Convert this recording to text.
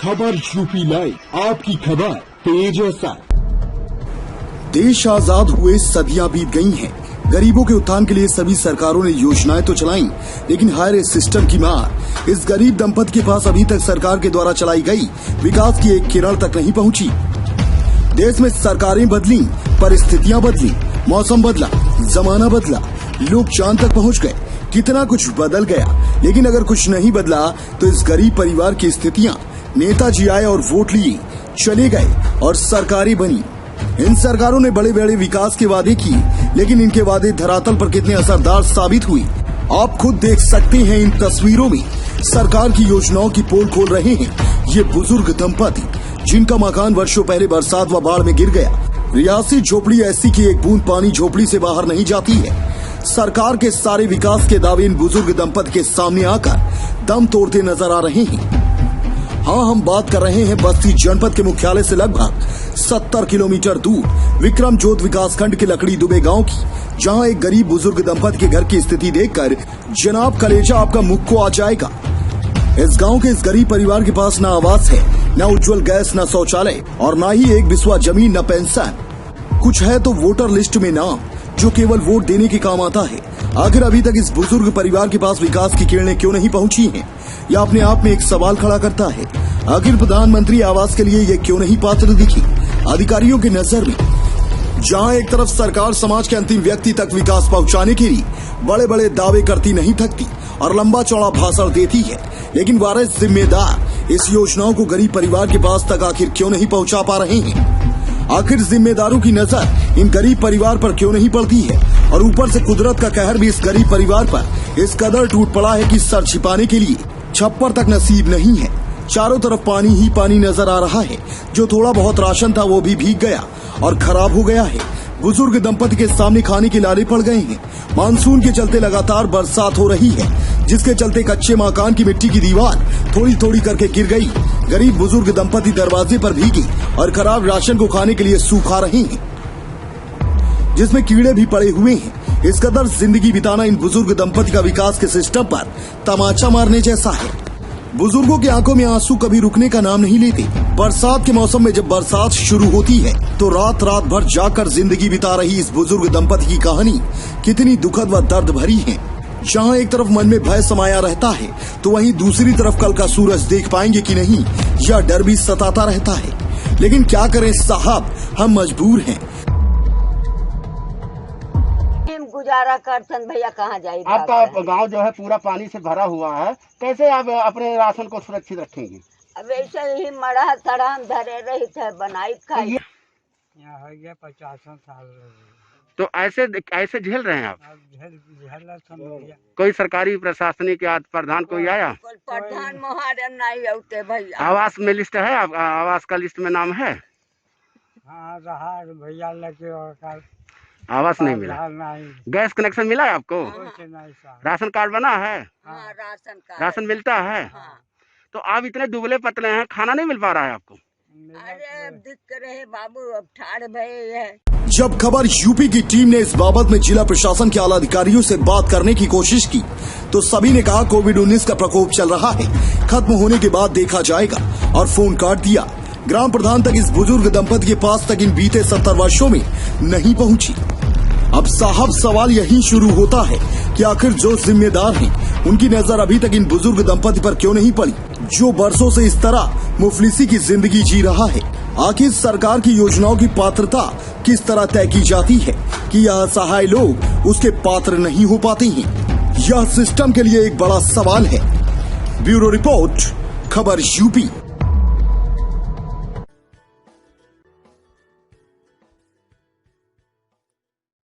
खबर UP live, आपकी खबर तेज असर। देश आजाद हुए सदियां बीत गई हैं। गरीबों के उत्थान के लिए सभी सरकारों ने योजनाएं तो चलाई, लेकिन हायर सिस्टम की मार इस गरीब दंपति के पास अभी तक सरकार के द्वारा चलाई गई विकास की एक किरण तक नहीं पहुंची। देश में सरकारें बदली, परिस्थितियां बदली, मौसम बदला, जमाना बदला, लोग चांद तक पहुंच गए, कितना कुछ बदल गया। लेकिन अगर कुछ नहीं बदला तो इस गरीब परिवार की स्थितियां, नेताजी आए और वोट लिए, चले गए और सरकारें बनी। इन सरकारों ने बड़े बड़े विकास के वादे किए, लेकिन इनके वादे धरातल पर कितने असरदार साबित हुए आप खुद देख सकते हैं। इन तस्वीरों में सरकार की योजनाओं की पोल खोल रहे हैं ये बुजुर्ग दंपति, जिनका मकान वर्षों पहले बरसात व बाढ़ में गिर गया। रियासी झोपड़ी ऐसी की एक बूंद पानी झोपड़ी से बाहर नहीं जाती है। सरकार के सारे विकास के दावे इन बुजुर्ग दंपति के सामने आकर दम तोड़ते नजर आ रहे हैं। हाँ, हम बात कर रहे हैं बस्ती जनपद के मुख्यालय से लगभग 70 किलोमीटर दूर विक्रम जोत विकासखंड के लकड़ी दुबे गांव की, जहां एक गरीब बुजुर्ग दंपति के घर की स्थिति देखकर जनाब कलेजा आपका मुख को आ जाएगा। इस गांव के इस गरीब परिवार के पास न आवास है, न उज्जवल गैस, न शौचालय और न ही एक बिस्वा जमीन, न पेंशन। कुछ है तो वोटर लिस्ट में नाम, जो केवल वोट देने के काम आता है। आखिर अभी तक इस बुजुर्ग परिवार के पास विकास की किरणें क्यों नहीं पहुंची हैं? यह अपने आप में एक सवाल खड़ा करता है। आखिर प्रधानमंत्री आवास के लिए ये क्यों नहीं पात्र दिखी अधिकारियों की नजर में? जहां एक तरफ सरकार समाज के अंतिम व्यक्ति तक विकास पहुंचाने के लिए बड़े बड़े दावे करती नहीं थकती और लंबा चौड़ा भाषण देती है, लेकिन वारिस जिम्मेदार इस योजनाओं को गरीब परिवार के पास तक आखिर क्यों नहीं पहुंचा पा रहे हैं? आखिर जिम्मेदारों की नजर इन गरीब परिवार पर क्यों नहीं पड़ती है? और ऊपर से कुदरत का कहर भी इस गरीब परिवार पर इस कदर टूट पड़ा है कि सर छिपाने के लिए छप्पर तक नसीब नहीं है। चारों तरफ पानी ही पानी नजर आ रहा है। जो थोड़ा बहुत राशन था वो भी भीग गया और खराब हो गया है। बुजुर्ग दंपति के सामने खाने के लाले पड़ गए हैं। मानसून के चलते लगातार बरसात हो रही है, जिसके चलते कच्चे मकान की मिट्टी की दीवार थोड़ी थोड़ी करके गिर गई। गरीब बुजुर्ग दंपति दरवाजे पर भीगे और खराब राशन को खाने के लिए सूखा रहे हैं, जिसमें कीड़े भी पड़े हुए हैं। इस कदर जिंदगी बिताना इन बुजुर्ग दंपति का विकास के सिस्टम पर तमाचा मारने जैसा है। बुजुर्गों की आंखों में आंसू कभी रुकने का नाम नहीं लेते। बरसात के मौसम में जब बरसात शुरू होती है तो रात रात भर जाकर जिंदगी बिता रही इस बुजुर्ग दंपति की कहानी कितनी दुखद व दर्द भरी है। जहां एक तरफ मन में भय समाया रहता है, तो वहीं दूसरी तरफ कल का सूरज देख पाएंगे कि नहीं, यह डर भी सताता रहता है। लेकिन क्या करें साहब, हम मजबूर हैं। गुजारा करते भैया, कहाँ जाए? आपका गांव जो है पूरा पानी से भरा हुआ है, कैसे आप अपने राशन को सुरक्षित रखेंगे? अब ऐसे ही मड़ा तड़ा धरे रही थे, बनाई खाई। यहाँ हो गया 50 साल। तो ऐसे झेल रहे हैं आप? झेल कोई सरकारी प्रशासनिक या प्रधान कोई आया? प्रधान मुहारे नहीं होते भैया। आवास में लिस्ट है? आप आवास का लिस्ट में नाम है? हाँ रहा भैया, लगे और आवास नहीं मिला। नहीं। गैस कनेक्शन मिला है आपको? नहीं। राशन कार्ड बना है? हाँ, राशन मिलता है? हाँ। तो आप इतने दुबले पतले हैं, खाना नहीं मिल पा रहा है आपको? अरे दिक्कत रहे बाबू, अब ठाड़ भये है। जब खबर यूपी की टीम ने इस बाबत में जिला प्रशासन के आला अधिकारियों से बात करने की कोशिश की, तो सभी ने कहा कोविड-19 का प्रकोप चल रहा है, खत्म होने के बाद देखा जाएगा, और फोन काट दिया। ग्राम प्रधान तक इस बुजुर्ग दंपति के पास तक इन बीते 70 वर्षों में नहीं पहुंची। अब साहब सवाल यही शुरू होता है कि आखिर जो जिम्मेदार हैं, उनकी नजर अभी तक इन बुजुर्ग दंपति पर क्यों नहीं पड़ी, जो बरसों से इस तरह मुफलिसी की जिंदगी जी रहा है। आखिर सरकार की योजनाओं की पात्रता किस तरह तय की जाती है कि यह असहाय लोग उसके पात्र नहीं हो पाते हैं? यह सिस्टम के लिए एक बड़ा सवाल है। ब्यूरो रिपोर्ट, खबर यूपी।